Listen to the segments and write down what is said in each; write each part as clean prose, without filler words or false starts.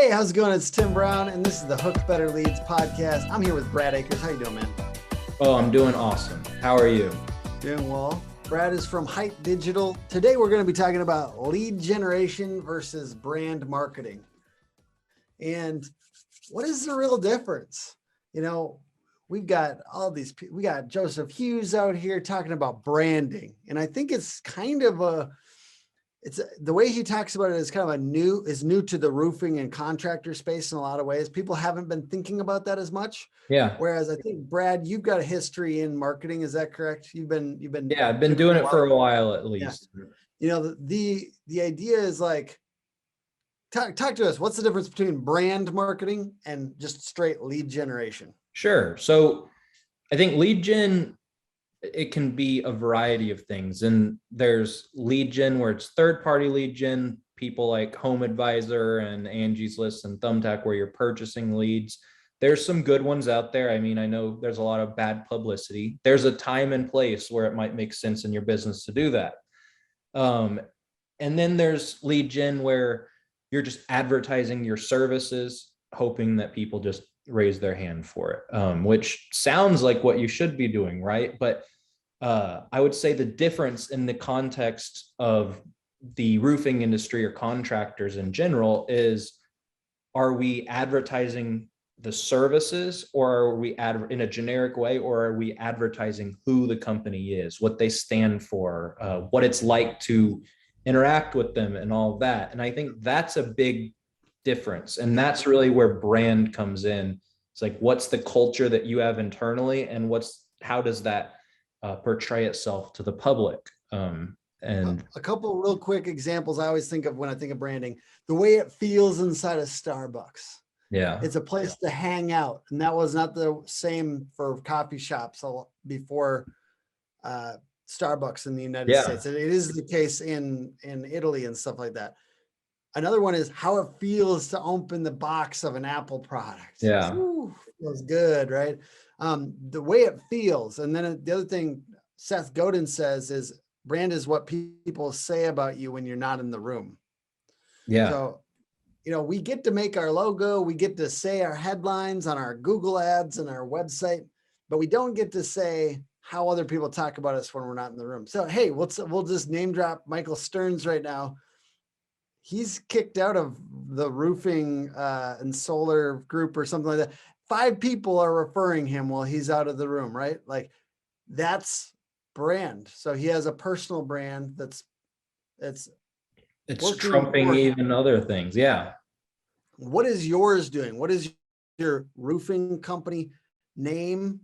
Hey, how's it going? It's Tim Brown, and this is the Hook Better Leads podcast. I'm here with Brad Akers. How you doing, man? Oh, I'm doing awesome. How are you? Doing well. Brad is from Hype Digital. Today, we're going to be talking about lead generation versus brand marketing. And what is the real difference? You know, we've got all these people. We got Joseph Hughes out here talking about branding. And I think it's kind of the way he talks about it is kind of new to the roofing and contractor space in a lot of ways. People haven't been thinking about that as much. Yeah. Whereas I think, Brad, you've got a history in marketing. Is that correct? You've been. Yeah, I've been doing it for a while at least. Yeah. You know, the idea is like, talk to us. What's the difference between brand marketing and just straight lead generation? Sure. So I think lead gen, it can be a variety of things. And there's lead gen where it's third-party lead gen, people like Home Advisor and Angie's List and Thumbtack, where you're purchasing leads. There's some good ones out there. I mean, I know there's a lot of bad publicity. There's a time and place where it might make sense in your business to do that. And then there's lead gen where you're just advertising your services, hoping that people just raise their hand for it, which sounds like what you should be doing, right? But I would say the difference in the context of the roofing industry or contractors in general is, are we advertising the services, or are we in a generic way, or are we advertising who the company is, what they stand for, what it's like to interact with them and all of that? And I think that's a big difference. And that's really where brand comes in. It's like, what's the culture that you have internally, and how does that portray itself to the public? And a couple real quick examples I always think of when I think of branding: the way it feels inside a Starbucks. Yeah, it's a place to hang out, and that was not the same for coffee shops before Starbucks in the United States. And it is the case in Italy and stuff like that. Another one is how it feels to open the box of an Apple product. Yeah. Ooh, feels good, right? The way it feels. And then the other thing Seth Godin says is brand is what people say about you when you're not in the room. Yeah. So, you know, we get to make our logo, we get to say our headlines on our Google ads and our website, but we don't get to say how other people talk about us when we're not in the room. So, hey, we'll just name drop Michael Stearns right now. He's kicked out of the roofing and solar group or something like that. 5 people are referring him while he's out of the room, right? Like, that's brand. So he has a personal brand it's trumping even other things. Yeah. What is yours doing? What is your roofing company name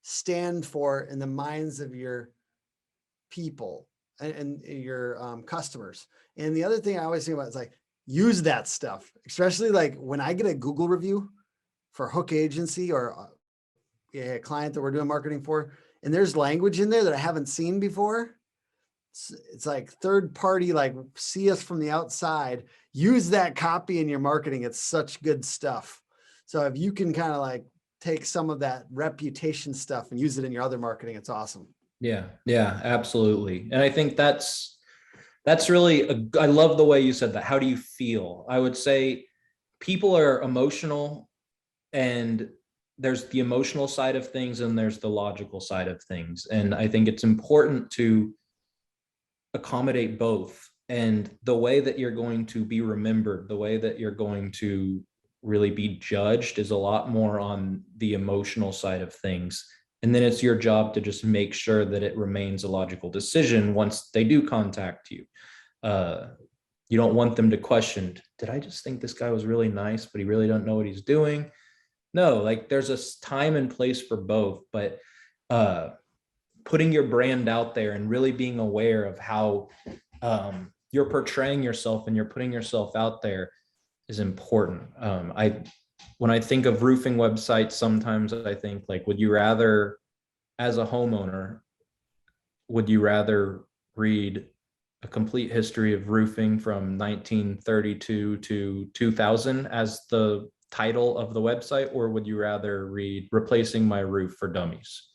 stand for in the minds of your people and your customers? And the other thing I always think about is like, use that stuff, especially like when I get a Google review for Hook Agency or a client that we're doing marketing for, and there's language in there that I haven't seen before. It's like third party, like, see us from the outside, use that copy in your marketing. It's such good stuff. So if you can kind of like take some of that reputation stuff and use it in your other marketing, it's awesome. Yeah, absolutely. And I think that's really, I love the way you said that. How do you feel? I would say people are emotional, and there's the emotional side of things and there's the logical side of things. And I think it's important to accommodate both. And the way that you're going to be remembered, the way that you're going to really be judged is a lot more on the emotional side of things. And then it's your job to just make sure that it remains a logical decision once they do contact you. You don't want them to question, did I just think this guy was really nice, but he really don't know what he's doing? No, like, there's a time and place for both, but putting your brand out there and really being aware of how you're portraying yourself and you're putting yourself out there is important. When I think of roofing websites, sometimes I think like, would you rather, as a homeowner, would you rather read a complete history of roofing from 1932 to 2000 as the title of the website, or would you rather read Replacing My Roof for Dummies?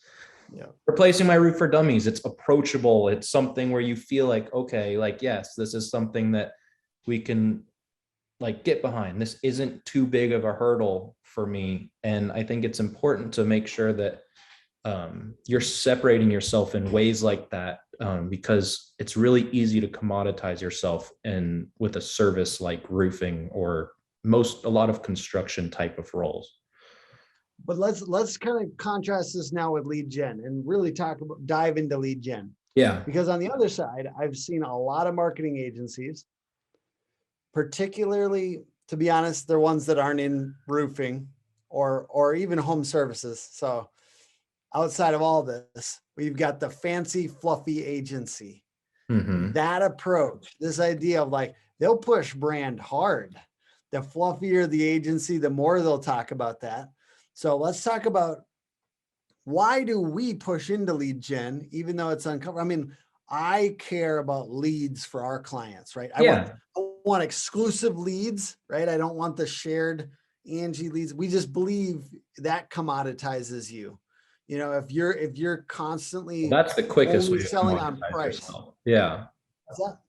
Yeah. Replacing My Roof for Dummies, it's approachable. It's something where you feel like, okay, like, yes, this is something that we can like get behind. This isn't too big of a hurdle for me. And I think it's important to make sure that you're separating yourself in ways like that, because it's really easy to commoditize yourself and with a service like roofing or a lot of construction type of roles. But let's kind of contrast this now with lead gen and really dive into lead gen. Yeah. Because on the other side, I've seen a lot of marketing agencies, particularly, to be honest, they're ones that aren't in roofing or even home services. So outside of all this, we've got the fancy, fluffy agency. Mm-hmm. That approach, this idea of like, they'll push brand hard. The fluffier the agency, the more they'll talk about that. So let's talk about, why do we push into lead gen, even though it's uncovered? I mean, I care about leads for our clients, right? I want exclusive leads, right? I don't want the shared Angie leads. We just believe that commoditizes you. You know, if you're constantly That's the quickest way only to selling on commoditize price. yourself. Yeah. What's that?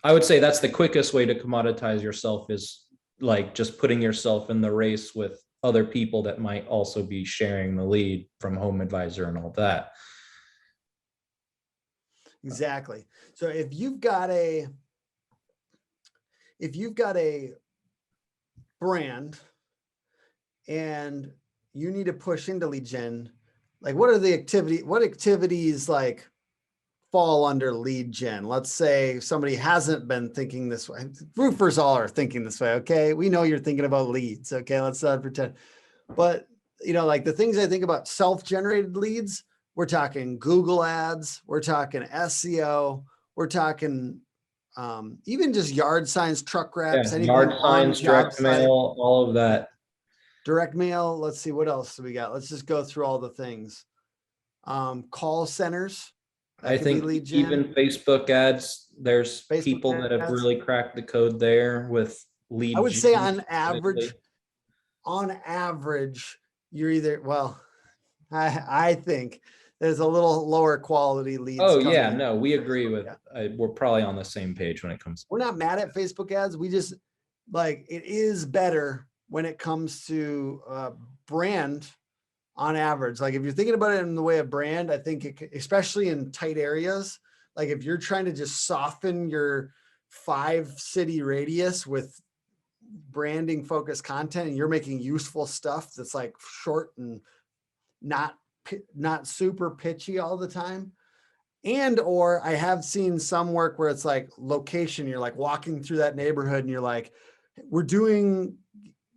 I would say that's the quickest way to commoditize yourself, is like just putting yourself in the race with other people that might also be sharing the lead from Home Advisor and all that. Exactly. So if you've got a brand and you need to push into lead gen, like what activities like fall under lead gen? Let's say somebody hasn't been thinking this way. Roofers all are thinking this way. Okay. We know you're thinking about leads. Okay. Let's not pretend. But you know, like the things I think about, self-generated leads, we're talking Google ads, we're talking SEO, we're talking even just yard signs, truck wraps, Yeah, anything yard on signs, job direct site, mail, all of that. direct mail. Let's see, what else do we got? Let's just go through all the things. Call centers, that I could be think lead gen. even Facebook ads, there's Facebook people that have ads. really cracked the code there with lead I would say gen on average, you're either, well, I think there's a little lower quality leads. Oh yeah, coming no, we agree Facebook with, ads. we're probably on the same page when it comes. We're not mad at Facebook ads. We just, like, it is better when it comes to brand on average. Like if you're thinking about it in the way of brand, I think especially in tight areas, like if you're trying to just soften your 5-city radius with branding focused content and you're making useful stuff that's like short and not super pitchy all the time. And or I have seen some work where it's like location, you're like walking through that neighborhood and you're like, we're doing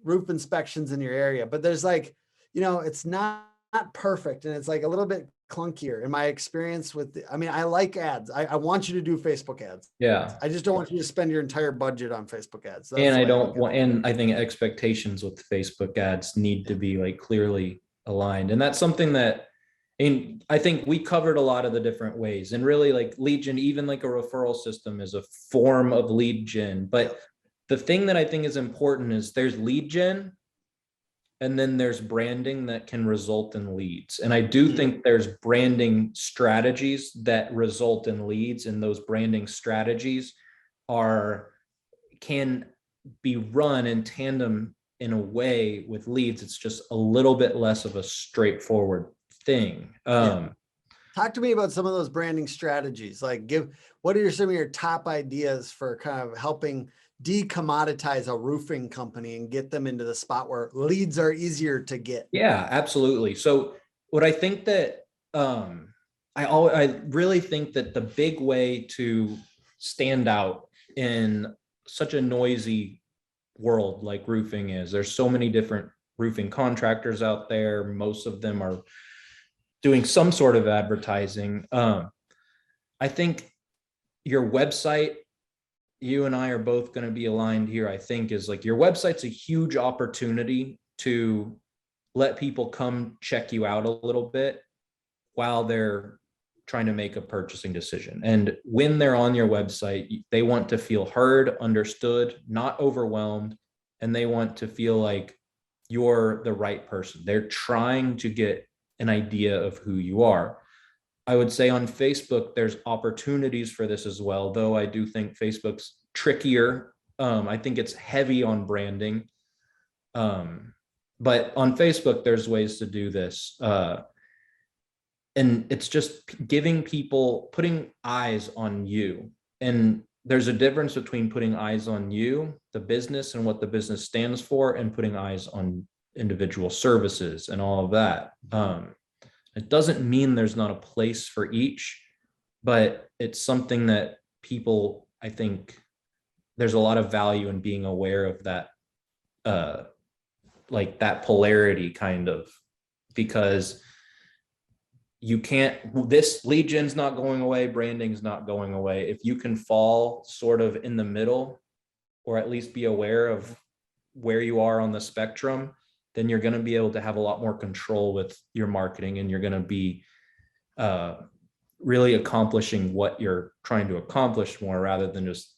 roof inspections in your area, but there's like, you know, it's not perfect and it's like a little bit clunkier in my experience with I mean, I like ads. I want you to do Facebook ads. Yeah. I just don't want you to spend your entire budget on Facebook ads. That's And the I way don't look at want, it. and I think expectations with Facebook ads need to be like clearly aligned. And that's something that, and I think we covered a lot of the different ways, and really like lead gen, even like a referral system is a form of lead gen. But the thing that I think is important is there's lead gen and then there's branding that can result in leads. And I do think there's branding strategies that result in leads, and those branding strategies can be run in tandem in a way with leads. It's just a little bit less of a straightforward thing. Talk to me about some of those branding strategies. Like what are some of your top ideas for kind of helping decommoditize a roofing company and get them into the spot where leads are easier to get? Yeah, absolutely. So what I think that I really think that the big way to stand out in such a noisy world like roofing is, there's so many different roofing contractors out there. Most of them are doing some sort of advertising. I think your website, you and I are both going to be aligned here, I think, is like your website's a huge opportunity to let people come check you out a little bit while they're trying to make a purchasing decision. And when they're on your website, they want to feel heard, understood, not overwhelmed, and they want to feel like you're the right person. They're trying to get an idea of who you are. I would say on Facebook, there's opportunities for this as well, though I do think Facebook's trickier I think it's heavy on branding. But on Facebook, there's ways to do this. And it's just giving people, putting eyes on you. And there's a difference between putting eyes on you, the business and what the business stands for, and putting eyes on individual services and all of that. It doesn't mean there's not a place for each, but it's something that people, I think there's a lot of value in being aware of that, like that polarity kind of, because you can't, this lead gen's not going away, branding's not going away. If you can fall sort of in the middle, or at least be aware of where you are on the spectrum, then you're going to be able to have a lot more control with your marketing, and you're going to be really accomplishing what you're trying to accomplish more, rather than just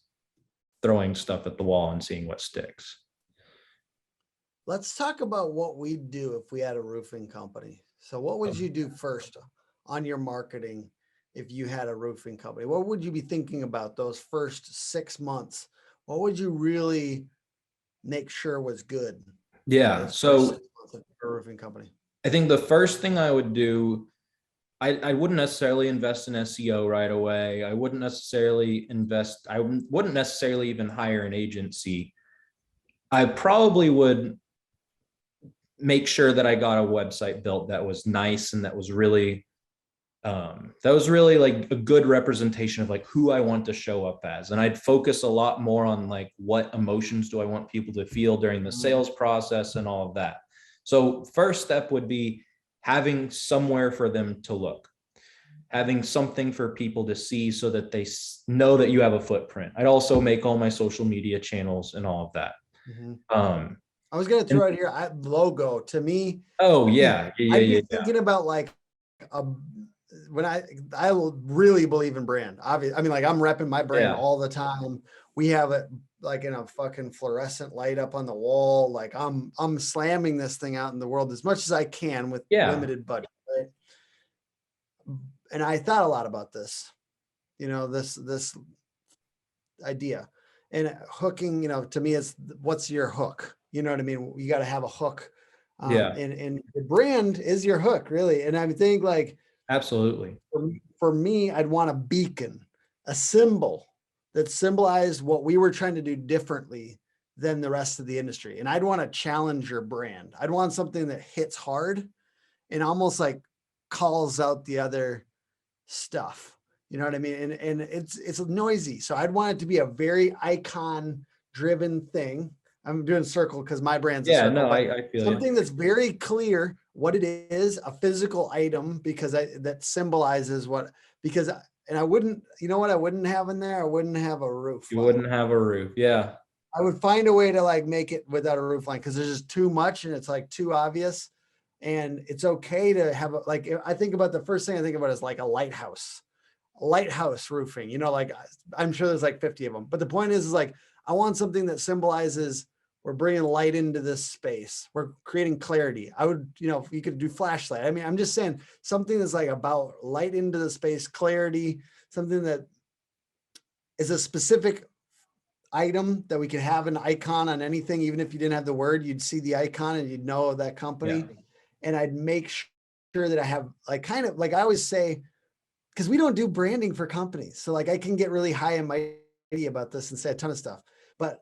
throwing stuff at the wall and seeing what sticks. Let's talk about what we'd do if we had a roofing company. So what would you do first on your marketing if you had a roofing company? What would you be thinking about those first 6 months? What would you really make sure was good? Yeah. So a roofing company. I think the first thing I would do, I wouldn't necessarily invest in SEO right away. I wouldn't necessarily invest, I wouldn't necessarily even hire an agency. I probably would make sure that I got a website built that was nice and that was really like a good representation of like who I want to show up as. And I'd focus a lot more on like what emotions do I want people to feel during the sales process and all of that. So first step would be having somewhere for them to look, having something for people to see so that they know that you have a footprint. I'd also make all my social media channels and all of that. I was going to throw out here logo to me. Oh yeah. I'd be thinking about like when I really believe in brand. Obviously, I mean, like I'm repping my brand all the time. We have it like in a fucking fluorescent light up on the wall. Like I'm slamming this thing out in the world as much as I can with limited budget. Right? And I thought a lot about this, this idea, and hooking, to me, is what's your hook? You know what I mean? You got to have a hook. And the brand is your hook, really. And I think like, absolutely. For me, I'd want a beacon, a symbol that symbolized what we were trying to do differently than the rest of the industry. And I'd want to challenge your brand. I'd want something that hits hard and almost like calls out the other stuff. You know what I mean? And it's noisy. So I'd want it to be a very icon driven thing. I'm doing circle because my brand's a circle. No, I feel something that's very clear what it is, a physical item, because that symbolizes and I wouldn't, you know what I wouldn't have in there? I wouldn't have a roof. You wouldn't have a roof. Yeah. I would find a way to like make it without a roof line because there's just too much and it's like too obvious. And it's okay to have like, I think about the first thing I think about is like a lighthouse roofing, like I'm sure there's like 50 of them. But the point is like, I want something that symbolizes we're bringing light into this space. We're creating clarity. I would, if you could do flashlight. I mean, I'm just saying something that's like about light into the space, clarity, something that is a specific item that we could have an icon on anything. Even if you didn't have the word, you'd see the icon and you'd know of that company. Yeah. And I'd make sure that I have like, kind of like I always say, because we don't do branding for companies. So like I can get really high and mighty about this and say a ton of stuff, but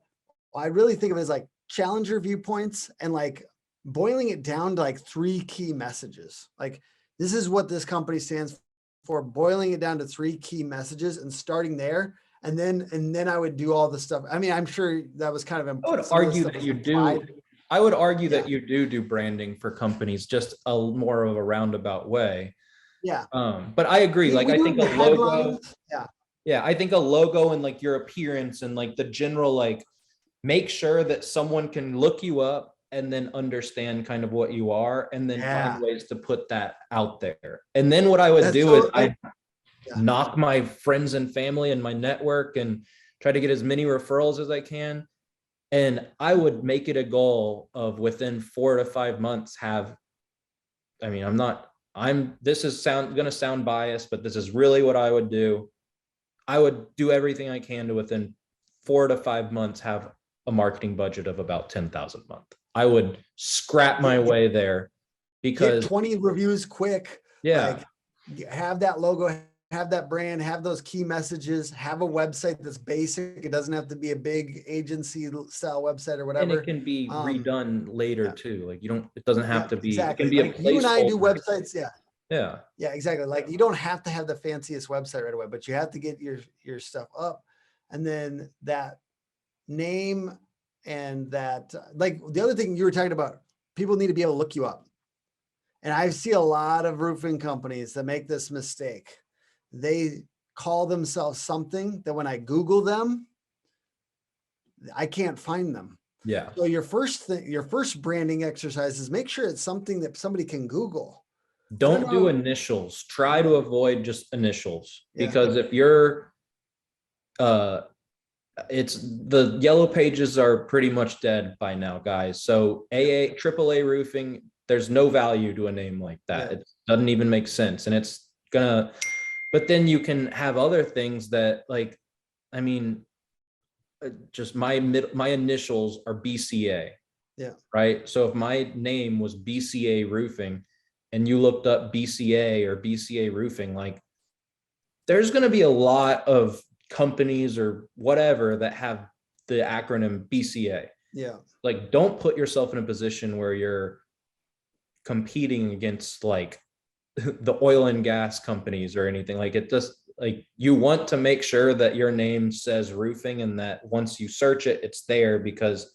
I really think of it as like challenger viewpoints and like boiling it down to like 3 key messages. Like this is what this company stands for, boiling it down to 3 key messages and starting there. And then I would do all the stuff. I mean, I'm sure that was kind of important. I would argue that you do. I would argue that you do branding for companies, just a more of a roundabout way. Yeah. But I agree. Like I think a logo. Yeah. I think a logo and like your appearance and like the general, like make sure that someone can look you up and then understand kind of what you are and then find ways to put that out there. And then what I would do is I knock my friends and family and my network and try to get as many referrals as I can. And I would make it a goal of within 4 to 5 months this is going to sound biased, but this is really what I would do. I would do everything I can to within 4 to 5 months have a marketing budget of about 10,000 a month. I would scrap my way there Get because 20 reviews quick. yeah, Like, have that logo, have that brand, have those key messages, have a website that's basic. It doesn't have to be a big agency style website or and whatever. it can be redone later Yeah. too. Like it doesn't have to be, it exactly. can be a Like you and I do placeholder. websites. Yeah. Yeah. Yeah, exactly. Like you don't have to have the fanciest website right away, but you have to get your stuff up. And then that name and that, like the other thing you were talking about, people need to be able to look you up. And I see a lot of roofing companies that make this mistake. They call themselves something that when I Google them, I can't find them. Yeah. So your first branding exercise is make sure it's something that somebody can Google. Don't do initials. Try to avoid just initials, because if you're it's the yellow pages are pretty much dead by now, guys. So AAA roofing, there's no value to a name like that. It doesn't even make sense. And it's gonna, but then you can have other things that, like, I mean, just my initials are BCA. Yeah. Right. So if my name was BCA roofing and you looked up BCA or BCA roofing, like there's going to be a lot of companies or whatever that have the acronym BCA. Yeah. Like, don't put yourself in a position where you're competing against like the oil and gas companies or anything. Like, it just, like, you want to make sure that your name says roofing and that once you search it, it's there, because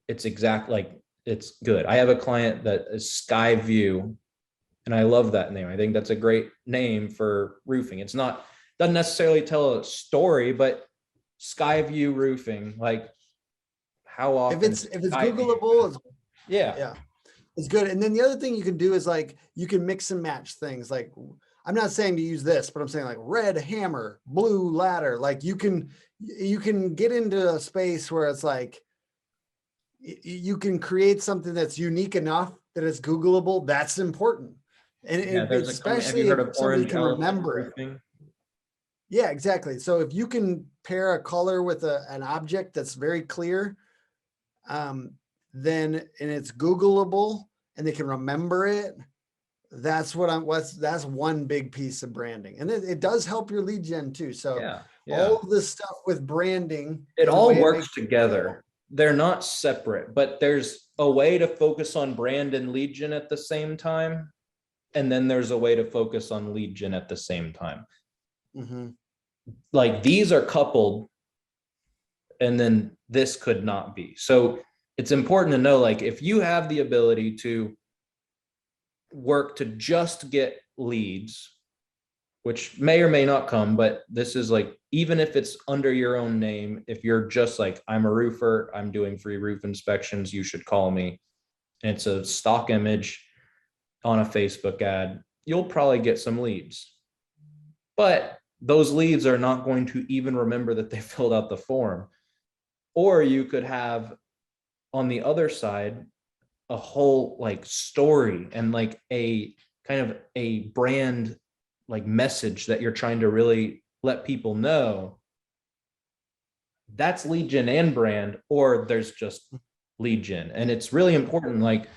it's like it's good. I have a client that is Skyview, and I love that name. I think that's a great name for roofing. It's not, doesn't necessarily tell a story, but Skyview roofing, like, how often if it's Googleable, yeah, it's good. And then the other thing you can do is like you can mix and match things. Like, I'm not saying to use this, but I'm saying like red hammer, blue ladder. Like you can get into a space where it's like you can create something that's unique enough that it's Googleable. That's important. And there's especially have you heard if of somebody orange can elephant remember it. roofing? Yeah, exactly. So if you can pair a color with an object that's very clear, then, and it's Googleable and they can remember it, that's one big piece of branding. And it does help your lead gen too. So all of this stuff with branding, it all works together. They're not separate, but there's a way to focus on brand and lead gen at the same time. And then there's a way to focus on lead gen at the same time. Mm-hmm. Like, these are coupled, and then this could not be. So it's important to know, like, if you have the ability to work to just get leads, which may or may not come, but this is like, even if it's under your own name, if you're just like, I'm a roofer, I'm doing free roof inspections, you should call me, and it's a stock image on a Facebook ad, you'll probably get some leads. But those leads are not going to even remember that they filled out the form. Or you could have on the other side a whole like story and like a kind of a brand like message that you're trying to really let people know. That's lead gen and brand, or there's just lead gen. And it's really important. Like,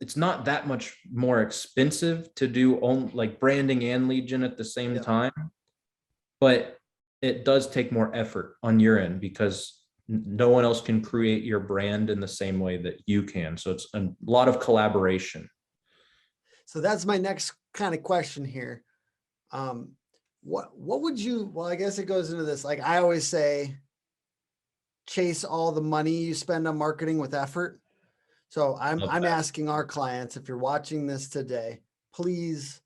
it's not that much more expensive to do like branding and lead gen at the same time, but it does take more effort on your end because no one else can create your brand in the same way that you can. So it's a lot of collaboration. So that's my next kind of question here. What would you, well, I guess it goes into this. Like I always say, chase all the money you spend on marketing with effort. So I'm asking our clients, if you're watching this today, please,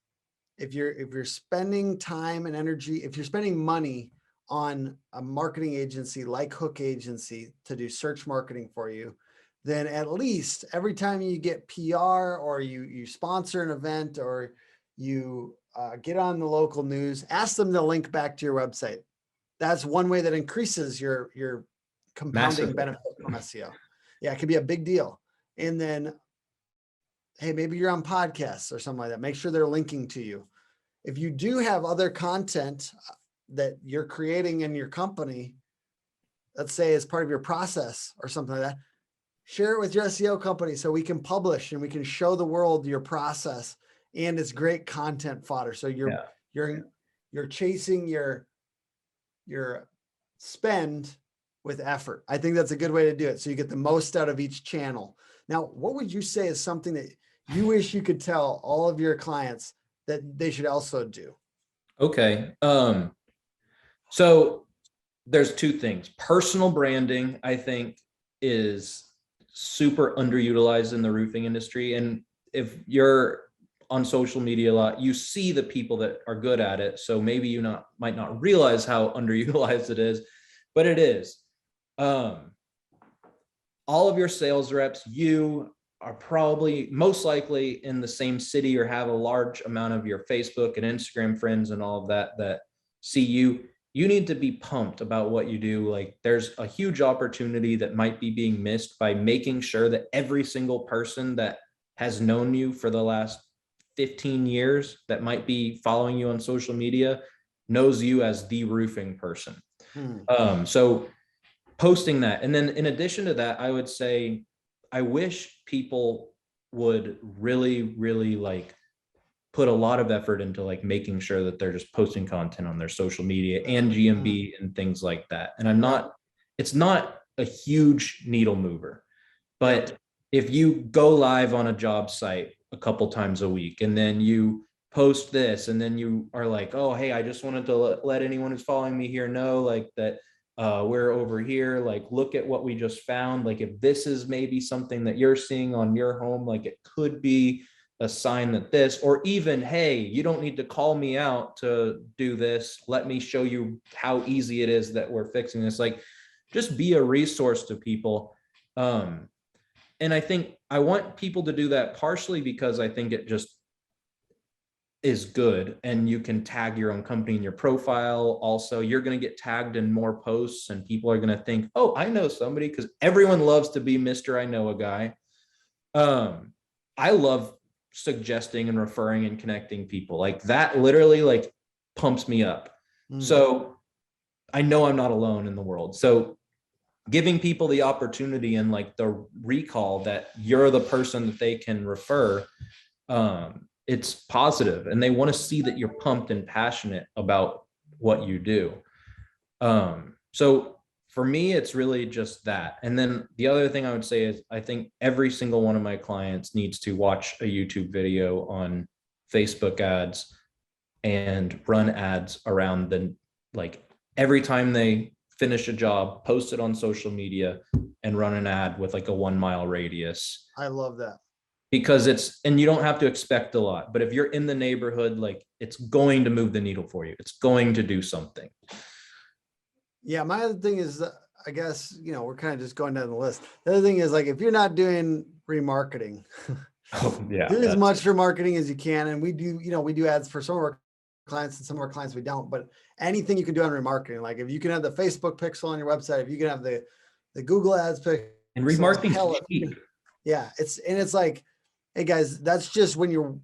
if you're spending time and energy, if you're spending money on a marketing agency like Hook Agency to do search marketing for you, then at least every time you get PR or you sponsor an event or you get on the local news, ask them to link back to your website. That's one way that increases your compounding benefit from SEO. Yeah, it could be a big deal. And then, hey, maybe you're on podcasts or something like that. Make sure they're linking to you. If you do have other content, that you're creating in your company, let's say as part of your process or something like that, share it with your SEO company so we can publish and we can show the world your process, and it's great content fodder. So you're chasing your spend with effort. I think that's a good way to do it. So you get the most out of each channel. Now, what would you say is something that you wish you could tell all of your clients that they should also do? Okay. So there's two things. Personal branding, I think, is super underutilized in the roofing industry. And if you're on social media a lot, you see the people that are good at it. So maybe you might not realize how underutilized it is, but it is. All of your sales reps, you are probably most likely in the same city or have a large amount of your Facebook and Instagram friends and all of that see you. You need to be pumped about what you do. Like, there's a huge opportunity that might be being missed by making sure that every single person that has known you for the last 15 years that might be following you on social media knows you as the roofing person. So posting that. And then in addition to that, I would say, I wish people would really, really like put a lot of effort into like making sure that they're just posting content on their social media and GMB and things like that. And it's not a huge needle mover, but if you go live on a job site a couple times a week and then you post this and then you are like, oh, hey, I just wanted to let anyone who's following me here know like that we're over here, like, look at what we just found. Like, if this is maybe something that you're seeing on your home, like it could be a sign that this, or even, hey, you don't need to call me out to do this. Let me show you how easy it is that we're fixing this. Like, just be a resource to people. And I think I want people to do that partially because I think it just is good, and you can tag your own company in your profile. Also, you're going to get tagged in more posts and people are going to think, oh, I know somebody, because everyone loves to be Mr. I know a guy. I love suggesting and referring and connecting people. Like, that literally like pumps me up. So I know I'm not alone in the world. So giving people the opportunity and like the recall that you're the person that they can refer, it's positive, and they want to see that you're pumped and passionate about what you do. So for me, it's really just that. And then the other thing I would say is, I think every single one of my clients needs to watch a YouTube video on Facebook ads and run ads around like every time they finish a job, post it on social media and run an ad with like a 1 mile radius. I love that. Because and you don't have to expect a lot, but if you're in the neighborhood, like, it's going to move the needle for you. It's going to do something. Yeah. My other thing is, I guess, we're kind of just going down the list. The other thing is, like, if you're not doing remarketing, do as much remarketing as you can. And we do ads for some of our clients and some of our clients we don't, but anything you can do on remarketing, like if you can have the Facebook pixel on your website, if you can have the Google ads pixel, and remarketing cheap. Yeah. It's like, hey guys, that's just when you,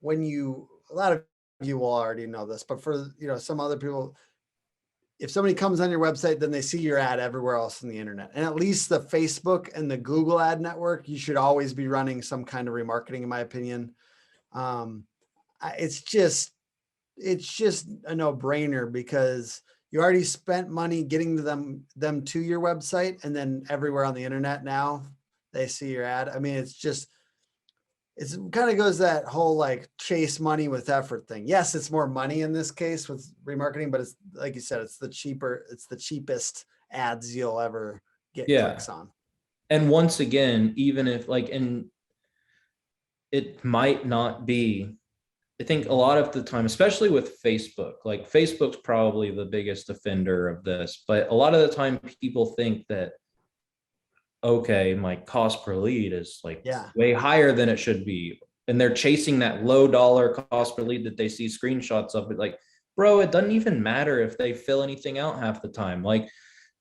a lot of you will already know this, but for, some other people, if somebody comes on your website, then they see your ad everywhere else in the internet. And at least the Facebook and the Google ad network, you should always be running some kind of remarketing, in my opinion. It's just a no-brainer, because you already spent money getting them to your website, and then everywhere on the internet now they see your ad. I mean, it kind of goes that whole like chase money with effort thing. Yes, it's more money in this case with remarketing, but it's like you said, it's the cheapest ads you'll ever get clicks on. And once again, even if and it might not be, I think a lot of the time, especially with Facebook, like Facebook's probably the biggest offender of this, but a lot of the time people think that, okay, my cost per lead is like way higher than it should be. And they're chasing that low dollar cost per lead that they see screenshots of. It like, bro, it doesn't even matter if they fill anything out half the time. Like,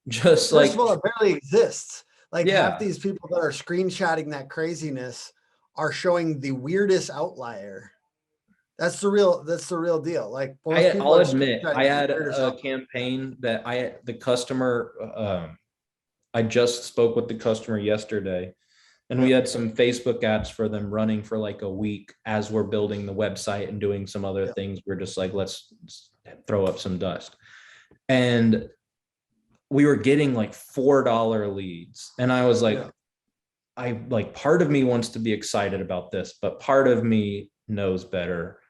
just First of all, it barely exists. Like, half these people that are screenshotting that craziness are showing the weirdest outlier. That's the real deal. Like most people I'll are admit, trying I to had figure it a out. campaign that the customer, I just spoke with the customer yesterday, and we Yep. had some Facebook ads for them running for like a week as we're building the website and doing some other Yep. things. We're just like, let's throw up some dust. And we were getting like $4 leads. And I was like, Yeah. I like, part of me wants to be excited about this, but part of me knows better.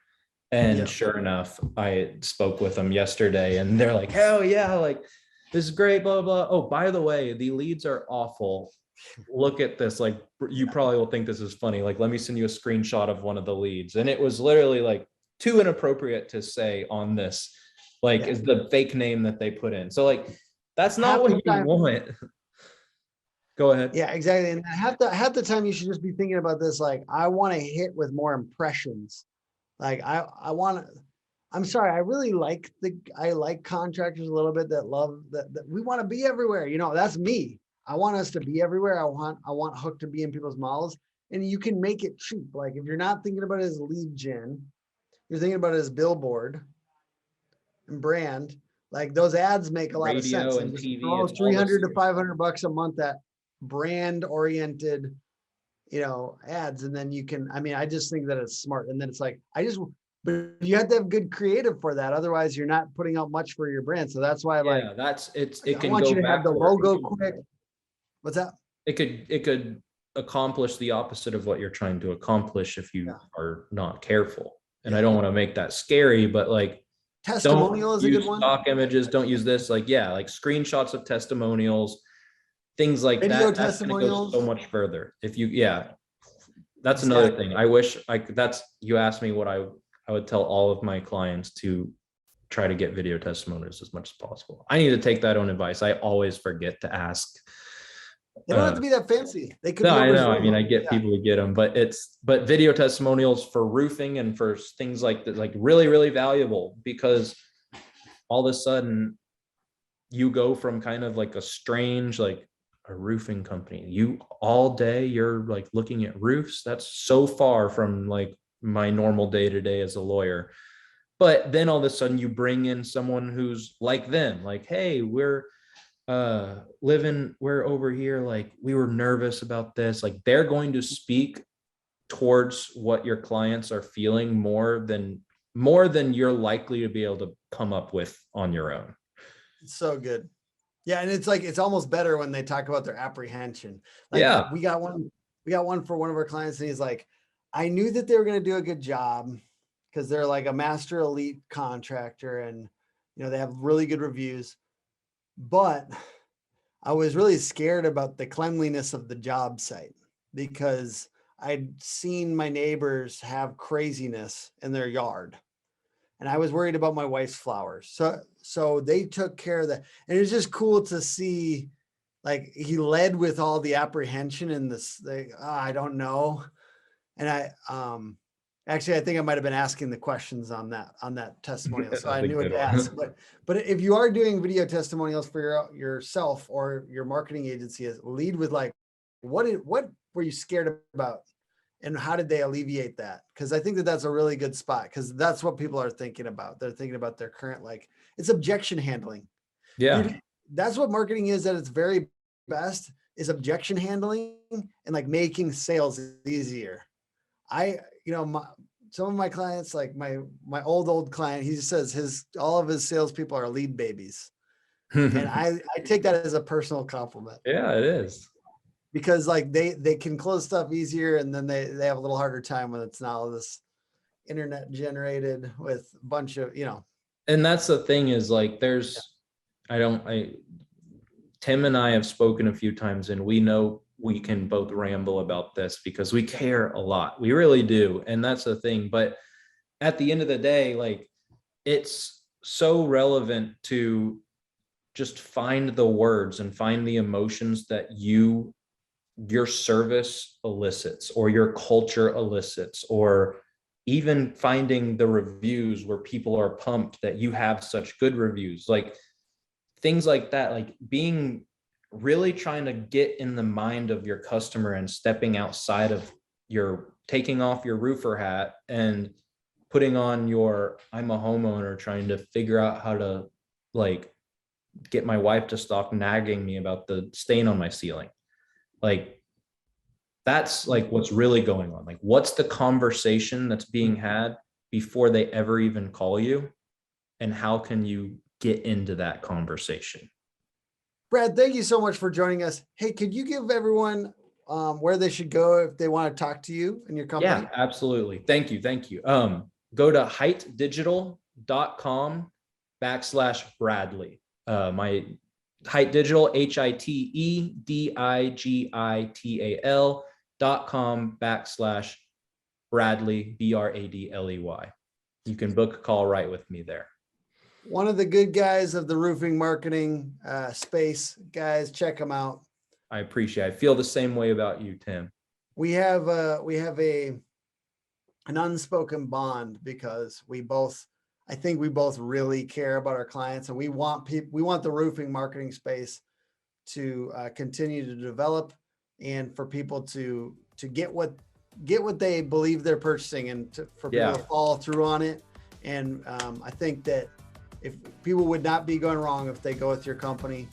And Yeah. sure enough, I spoke with them yesterday and they're like, hell yeah, like this is great, blah, blah. Oh, by the way, the leads are awful. Look at this. Like, you probably will think this is funny. Like, let me send you a screenshot of one of the leads. And it was literally like too inappropriate to say on this, like, is the fake name that they put in. So, like, that's not Half what the you time, want. Go ahead. yeah, exactly. And half the time you should just be thinking about this, like, I want to hit with more impressions. Like I want to, I'm sorry, I like contractors a little bit that love that we want to be everywhere. You know, that's me. I want us to be everywhere. I want Hook to be in people's mouths. And you can make it cheap. Like if you're not thinking about it as lead gen, you're thinking about it as billboard and brand. Like those ads make a lot of sense. Radio And and just TV, throw it's all the 300 to same. 500 bucks a month at brand oriented, you know, ads. And then you can, I mean, I just think that it's smart. And then it's like, but you have to have good creative for that. Otherwise you're not putting out much for your brand. So that's why like, Yeah, it I can want go you to have back the to where logo quick. What's that? it could accomplish the opposite of what you're trying to accomplish if you Yeah. are not careful. And I Yeah. don't want to make that scary, but like, Testimonial don't is a good use one. stock images, don't use this. Like, yeah, like screenshots of testimonials, things like Video that. That's going to go so testimonials. much further. If you, yeah, that's another Exactly. thing. I wish that's, you asked me what I would tell all of my clients to try to get video testimonials as much as possible. I need to take that own advice. I always forget to ask. They don't have to be that fancy. They could No, be I over know. I Zoom. mean, I get Yeah. people to get them, but video testimonials for roofing and for things like that, like really, really valuable, because all of a sudden you go from kind of like a strange, like a roofing company. You all day you're like looking at roofs. That's so far from like my normal day to day as a lawyer. But then all of a sudden you bring in someone who's like them, like, hey, we're over here, like we were nervous about this. Like they're going to speak towards what your clients are feeling more than you're likely to be able to come up with on your own. It's so good. Yeah. And it's like, it's almost better when they talk about their apprehension. Like Yeah. we got one for one of our clients and he's like, I knew that they were going to do a good job because they're like a master elite contractor and, you know, they have really good reviews, but I was really scared about the cleanliness of the job site because I'd seen my neighbors have craziness in their yard and I was worried about my wife's flowers. So they took care of that. And it was just cool to see, like he led with all the apprehension and this, like, oh, I don't know. And actually, I think I might've been asking the questions on that testimonial. So I That's a knew what good to ask, one. but if you are doing video testimonials for yourself or your marketing agency, lead with like, what were you scared about? And how did they alleviate that? Because I think that that's a really good spot because that's what people are thinking about. They're thinking about their current, like it's objection handling. Yeah. Dude, that's what marketing is at its very best is objection handling and like making sales easier. You know, some of my clients, like my old client, he says all of his salespeople are lead babies. And I take that as a personal compliment. Yeah, it is. Because like they can close stuff easier and then they have a little harder time when it's not all this internet generated with a bunch of, you know. And that's the thing is like Tim and I have spoken a few times and we know we can both ramble about this because we care a lot. We really do. And that's the thing. But at the end of the day, like it's so relevant to just find the words and find the emotions that your service elicits or your culture elicits, or even finding the reviews where people are pumped that you have such good reviews, like things like that, like being really trying to get in the mind of your customer and stepping outside of your taking off your roofer hat and putting on your, I'm a homeowner trying to figure out how to like get my wife to stop nagging me about the stain on my ceiling. Like, that's like what's really going on. Like, what's the conversation that's being had before they ever even call you? And how can you get into that conversation? Brad, thank you so much for joining us. Hey, could you give everyone where they should go if they want to talk to you and your company? Yeah, absolutely. Thank you. Thank you. Go to heightdigital.com/Bradley. My Height Digital, HITEDIGITAL.com/Bradley, BRADLEY. You can book a call right with me there. One of the good guys of the roofing marketing space. Guys, check them out. I appreciate it. I feel the same way about you, Tim. We have an unspoken bond because I think we both really care about our clients, and we want the roofing marketing space to continue to develop, and for people to get what they believe they're purchasing, and for people to follow through on it. And I think that if people would not be going wrong if they go with your company.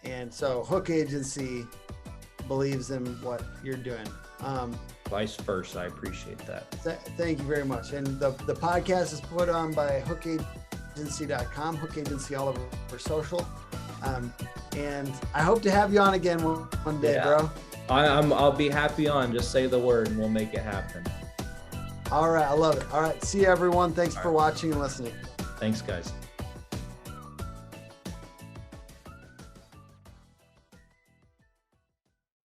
And so Hook Agency believes in what you're doing. Vice versa. I appreciate that. Thank you very much. And the podcast is put on by hookagency.com, Hook Agency all over social. And I hope to have you on again one day, bro. I'll be happy on. Just say the word and we'll make it happen. All right. I love it. All right. See you, everyone. Thanks for watching and listening. Thanks, guys.